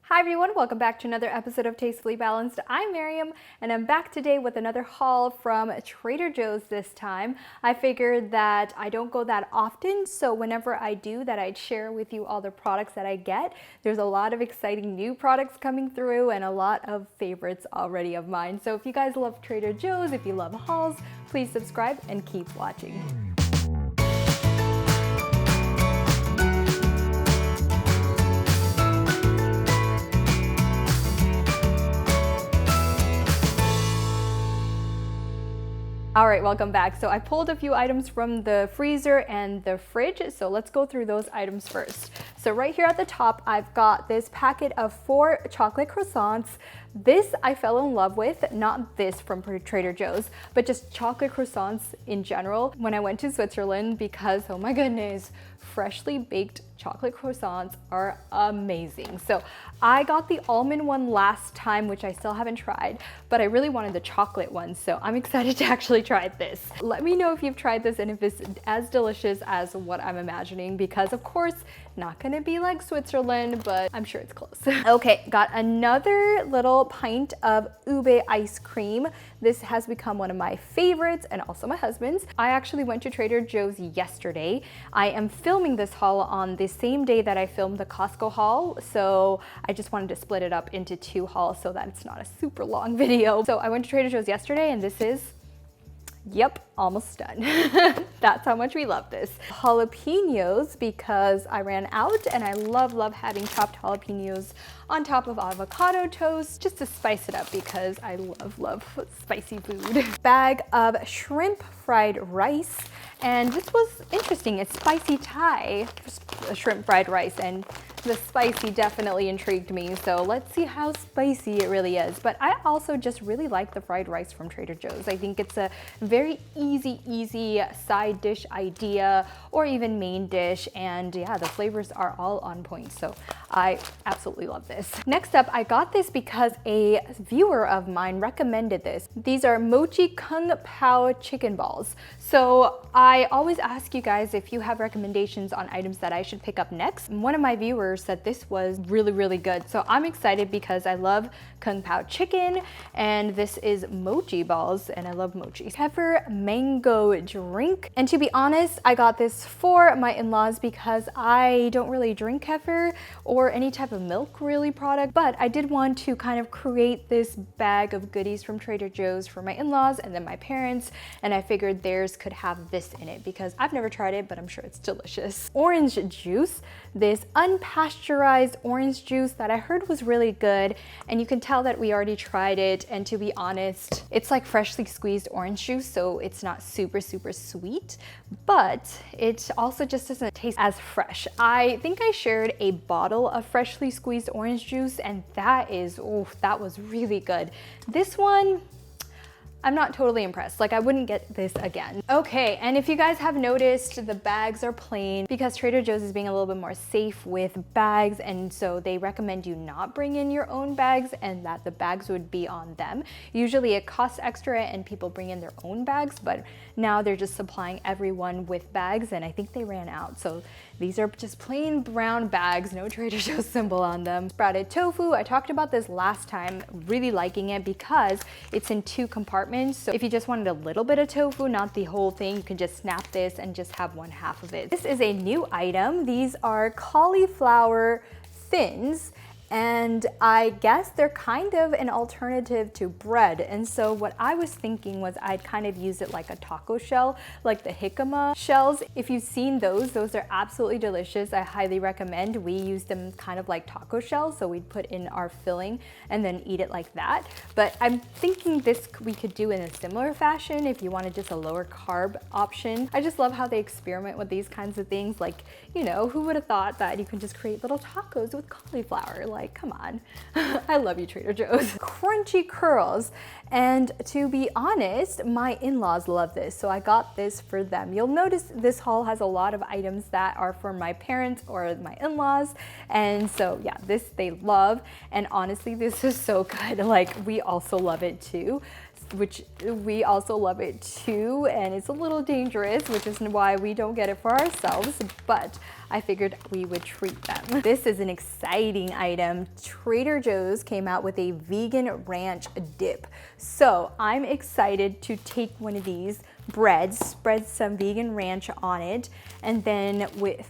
Hi everyone, welcome back to another episode of Tastefully Balanced. I'm Miriam and I'm back today with another haul from Trader Joe's this time. I figured that I don't go that often, so whenever I do, that I'd share with you all the products that I get. There's a lot of exciting new products coming through and a lot of favorites already of mine. So if you guys love Trader Joe's, if you love hauls, please subscribe and keep watching. All right, welcome back. So I pulled a few items from the freezer and the fridge, so let's go through those items first. So right here at the top, I've got this packet of 4 chocolate croissants. This I fell in love with, not this from Trader Joe's, but just chocolate croissants in general when I went to Switzerland because, oh my goodness, freshly baked chocolate croissants are amazing. So I got the almond one last time, which I still haven't tried, but I really wanted the chocolate one, so I'm excited to actually try this. Let me know if you've tried this and if it's as delicious as what I'm imagining, because of course, not gonna be like Switzerland, but I'm sure it's close. Okay, got another little pint of ube ice cream. This has become one of my favorites and also my husband's. I actually went to Trader Joe's yesterday. I am filming this haul on the same day that I filmed the Costco haul, so I just wanted to split it up into 2 hauls so that it's not a super long video. So I went to Trader Joe's yesterday and this is, yep, almost done. That's how much we love this. Jalapenos, because I ran out and I love having chopped jalapenos on top of avocado toast just to spice it up because I love spicy food. Bag of shrimp fried rice. And this was interesting. It's spicy Thai shrimp fried rice, and the spicy definitely intrigued me. So let's see how spicy it really is. But I also just really like the fried rice from Trader Joe's. I think it's a very easy side dish idea or even main dish. And yeah, the flavors are all on point. So I absolutely love this. Next up, I got this because a viewer of mine recommended this. These are mochi kung pao chicken balls. So I always ask you guys if you have recommendations on items that I should pick up next. One of my viewers said this was really good. So I'm excited because I love kung pao chicken and this is mochi balls and I love mochi. Pepper mango drink. And to be honest, I got this for my in-laws because I don't really drink kefir or any type of milk really product, but I did want to kind of create this bag of goodies from Trader Joe's for my in-laws and then my parents, and I figured theirs could have this in it because I've never tried it, but I'm sure it's delicious. Orange juice, this unpasteurized orange juice that I heard was really good, and you can tell that we already tried it, and to be honest, it's like freshly squeezed orange juice, so it's not super sweet, but it also just doesn't taste as fresh. I think I shared a bottle of freshly squeezed orange juice, and that was really good. This one, I'm not totally impressed. Like, I wouldn't get this again. Okay, and if you guys have noticed, the bags are plain because Trader Joe's is being a little bit more safe with bags, and so they recommend you not bring in your own bags and that the bags would be on them. Usually it costs extra and people bring in their own bags, but now they're just supplying everyone with bags, and I think they ran out. So these are just plain brown bags, no Trader Joe's symbol on them. Sprouted tofu, I talked about this last time, really liking it because it's in 2 compartments. So if you just wanted a little bit of tofu, not the whole thing, you can just snap this and just have 1/2 of it. This is a new item. These are cauliflower thins, and I guess they're kind of an alternative to bread. And so what I was thinking was I'd kind of use it like a taco shell, like the jicama shells. If you've seen those are absolutely delicious. I highly recommend. We use them kind of like taco shells, so we'd put in our filling and then eat it like that. But I'm thinking this we could do in a similar fashion if you wanted just a lower carb option. I just love how they experiment with these kinds of things. Like, you know, who would have thought that you can just create little tacos with cauliflower? Like, come on. I love you, Trader Joe's. Crunchy curls. And to be honest, my in-laws love this, so I got this for them. You'll notice this haul has a lot of items that are for my parents or my in-laws, and so yeah, this they love, and honestly, this is so good. Like, we also love it too. which we also love it too, and it's a little dangerous, which is why we don't get it for ourselves, but I figured we would treat them. This is an exciting item. Trader Joe's came out with a vegan ranch dip. So I'm excited to take one of these breads, spread some vegan ranch on it, and then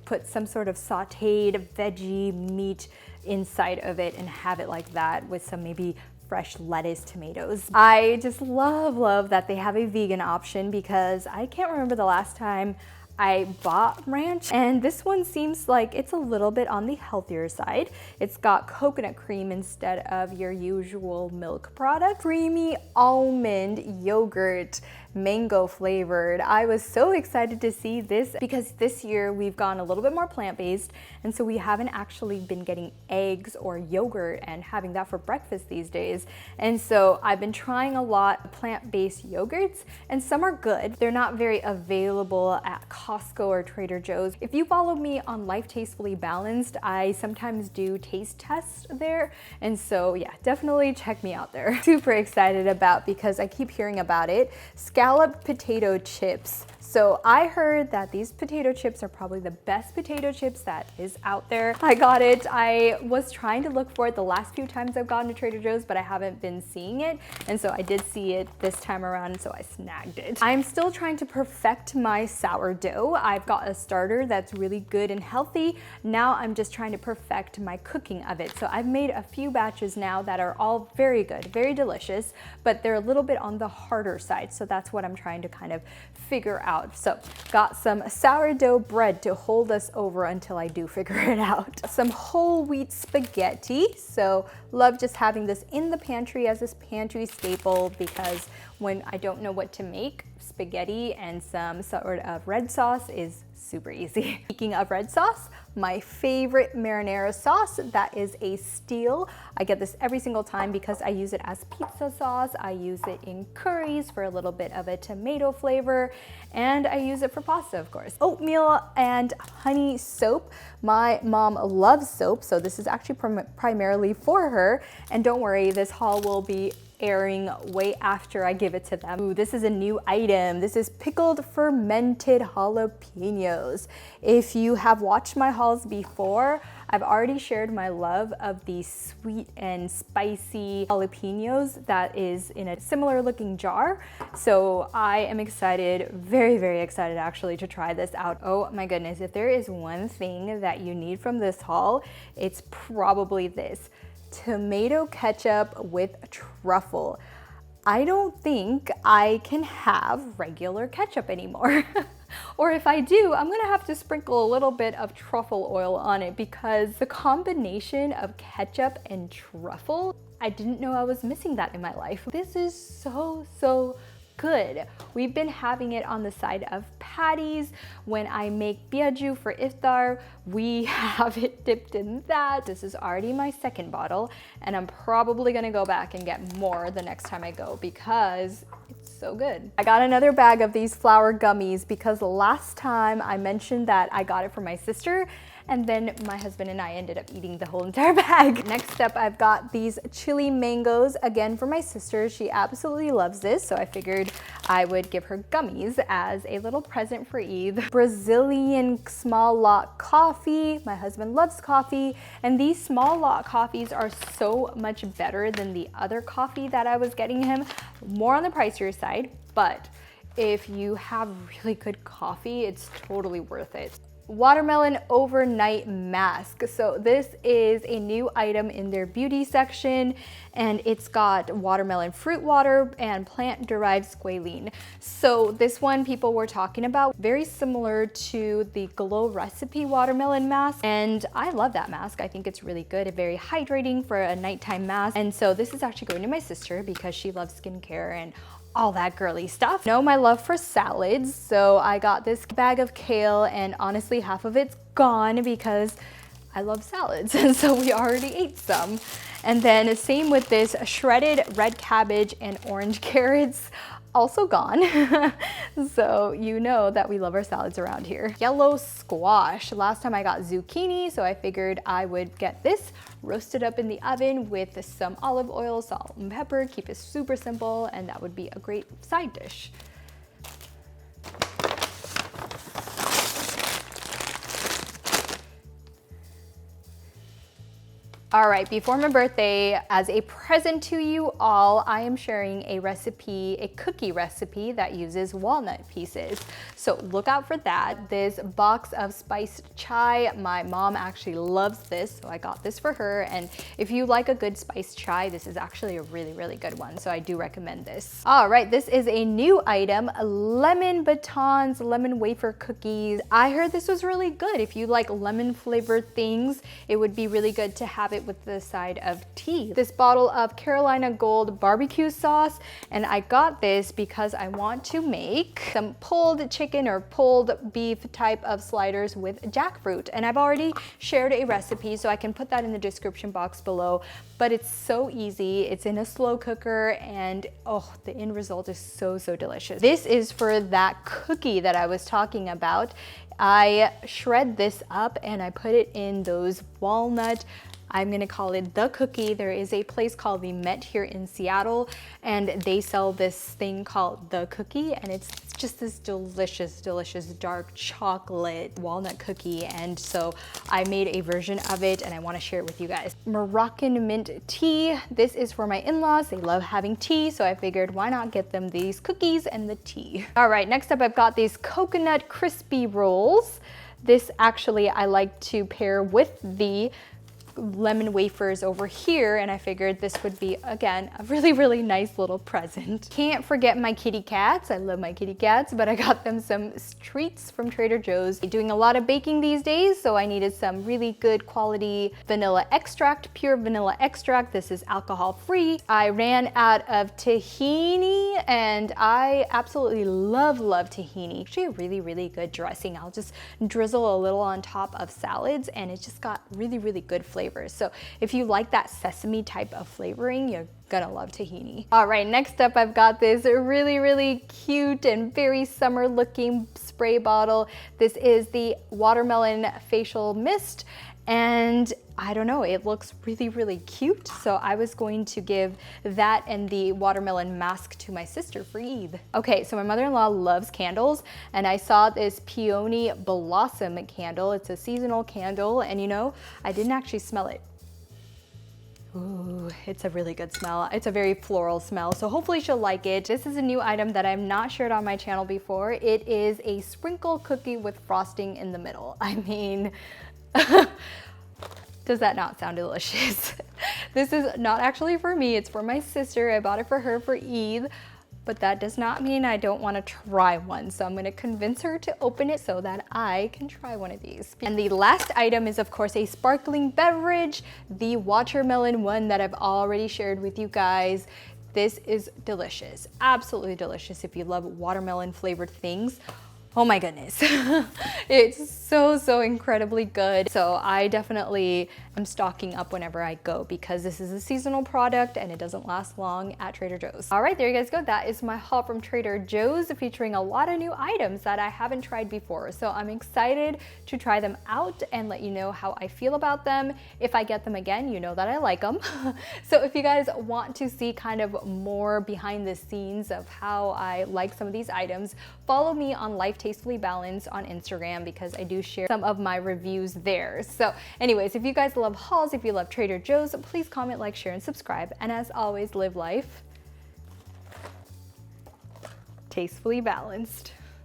put some sort of sauteed veggie meat inside of it and have it like that with some maybe fresh lettuce, tomatoes. I just love that they have a vegan option because I can't remember the last time I bought ranch, and this one seems like it's a little bit on the healthier side. It's got coconut cream instead of your usual milk product. Creamy almond yogurt, mango flavored. I was so excited to see this because this year we've gone a little bit more plant-based, and so we haven't actually been getting eggs or yogurt and having that for breakfast these days. And so I've been trying a lot of plant-based yogurts, and some are good. They're not very available at Costco or Trader Joe's. If you follow me on Life Tastefully Balanced, I sometimes do taste tests there, and so yeah, definitely check me out there. Super excited about because I keep hearing about it. Scalloped potato chips. So I heard that these potato chips are probably the best potato chips that is out there. I got it. I was trying to look for it the last few times I've gone to Trader Joe's, but I haven't been seeing it. And so I did see it this time around, so I snagged it. I'm still trying to perfect my sourdough. I've got a starter that's really good and healthy. Now I'm just trying to perfect my cooking of it. So I've made a few batches now that are all very good, very delicious, but they're a little bit on the harder side. So that's what I'm trying to kind of figure out. So got some sourdough bread to hold us over until I do figure it out. Some whole wheat spaghetti. So love just having this in the pantry as this pantry staple because when I don't know what to make, spaghetti and some sort of red sauce is super easy. Speaking of red sauce, my favorite marinara sauce, that is a steal. I get this every single time because I use it as pizza sauce. I use it in curries for a little bit of a tomato flavor, and I use it for pasta, of course. Oatmeal and honey soap. My mom loves soap, so this is actually primarily for her. And don't worry, this haul will be airing way after I give it to them. Ooh, this is a new item. This is pickled fermented jalapenos. If you have watched my hauls before, I've already shared my love of the sweet and spicy jalapenos that is in a similar looking jar. So I am excited, very excited actually to try this out. Oh my goodness, if there is one thing that you need from this haul, it's probably this. Tomato ketchup with truffle. I don't think I can have regular ketchup anymore. Or if I do, I'm gonna have to sprinkle a little bit of truffle oil on it because the combination of ketchup and truffle, I didn't know I was missing that in my life. This is so good. We've been having it on the side of patties. When I make biaju for iftar, we have it dipped in that. This is already my second bottle, and I'm probably gonna go back and get more the next time I go because it's so good. I got another bag of these flour gummies because last time I mentioned that I got it for my sister, and then my husband and I ended up eating the whole entire bag. Next up, I've got these chili mangoes, again for my sister. She absolutely loves this, so I figured I would give her gummies as a little present for Eid. Brazilian small lot coffee. My husband loves coffee, and these small lot coffees are so much better than the other coffee that I was getting him. More on the pricier side, but if you have really good coffee, it's totally worth it. Watermelon overnight mask. So this is a new item in their beauty section, and it's got watermelon fruit water and plant-derived squalene. So this one people were talking about, very similar to the Glow Recipe watermelon mask, and I love that mask. I think it's really good, very hydrating for a nighttime mask. And so this is actually going to my sister because she loves skincare and all that girly stuff. Know my love for salads, so I got this bag of kale, and honestly half of it's gone because I love salads, and so we already ate some. And then same with this shredded red cabbage and orange carrots. also gone. So you know that we love our salads around here. Yellow squash. Last time I got zucchini, so I figured I would get this roasted up in the oven with some olive oil, salt and pepper, keep it super simple, and that would be a great side dish. All right, before my birthday, as a present to you all, I am sharing a recipe, a cookie recipe that uses walnut pieces. So look out for that. This box of spiced chai, my mom actually loves this, so I got this for her. And if you like a good spiced chai, this is actually a really, really good one. So I do recommend this. All right, this is a new item, lemon batons, lemon wafer cookies. I heard this was really good. If you like lemon flavored things, it would be really good to have it with the side of tea. This bottle of Carolina Gold barbecue sauce, and I got this because I want to make some pulled chicken or pulled beef type of sliders with jackfruit. And I've already shared a recipe, so I can put that in the description box below, but it's so easy. It's in a slow cooker, and oh, the end result is so, so delicious. This is for that cookie that I was talking about. I shred this up and I put it in those walnut, I'm gonna call it the cookie. There is a place called the Met here in Seattle, and they sell this thing called the cookie, and it's just this delicious, delicious dark chocolate walnut cookie. And so I made a version of it and I wanna share it with you guys. Moroccan mint tea. This is for my in-laws. They love having tea, so I figured why not get them these cookies and the tea. All right, next up I've got these coconut crispy rolls. This actually I like to pair with the lemon wafers over here, and I figured this would be, again, a really, really nice little present. Can't forget my kitty cats. I love my kitty cats, but I got them some treats from Trader Joe's. Doing a lot of baking these days, so I needed some really good quality vanilla extract, pure vanilla extract. This is alcohol free. I ran out of tahini, and I absolutely love tahini. Actually a really, really good dressing. I'll just drizzle a little on top of salads, and it just got really, really good flavor. So if you like that sesame type of flavoring, you're gonna love tahini. All right, next up I've got this really, really cute and very summer looking spray bottle. This is the watermelon facial mist, and I don't know, it looks really, really cute. So I was going to give that and the watermelon mask to my sister for Eid. Okay, so my mother-in-law loves candles, and I saw this peony blossom candle. It's a seasonal candle, and you know, I didn't actually smell it. Ooh, it's a really good smell. It's a very floral smell, so hopefully she'll like it. This is a new item that I've not shared on my channel before. It is a sprinkle cookie with frosting in the middle. I mean, does that not sound delicious? This is not actually for me, it's for my sister. I bought it for her for Eid, but that does not mean I don't want to try one. So I'm going to convince her to open it so that I can try one of these. And the last item is of course a sparkling beverage, the watermelon one that I've already shared with you guys. This is delicious, absolutely delicious if you love watermelon flavored things. Oh my goodness. It's so, so incredibly good. So I definitely am stocking up whenever I go because this is a seasonal product and it doesn't last long at Trader Joe's. All right, there you guys go. That is my haul from Trader Joe's featuring a lot of new items that I haven't tried before. So I'm excited to try them out and let you know how I feel about them. If I get them again, you know that I like them. So if you guys want to see kind of more behind the scenes of how I like some of these items, follow me on Life Tastefully Balanced on Instagram because I do share some of my reviews there. So anyways, if you guys love hauls, if you love Trader Joe's, please comment, like, share, and subscribe. And as always, live life tastefully balanced.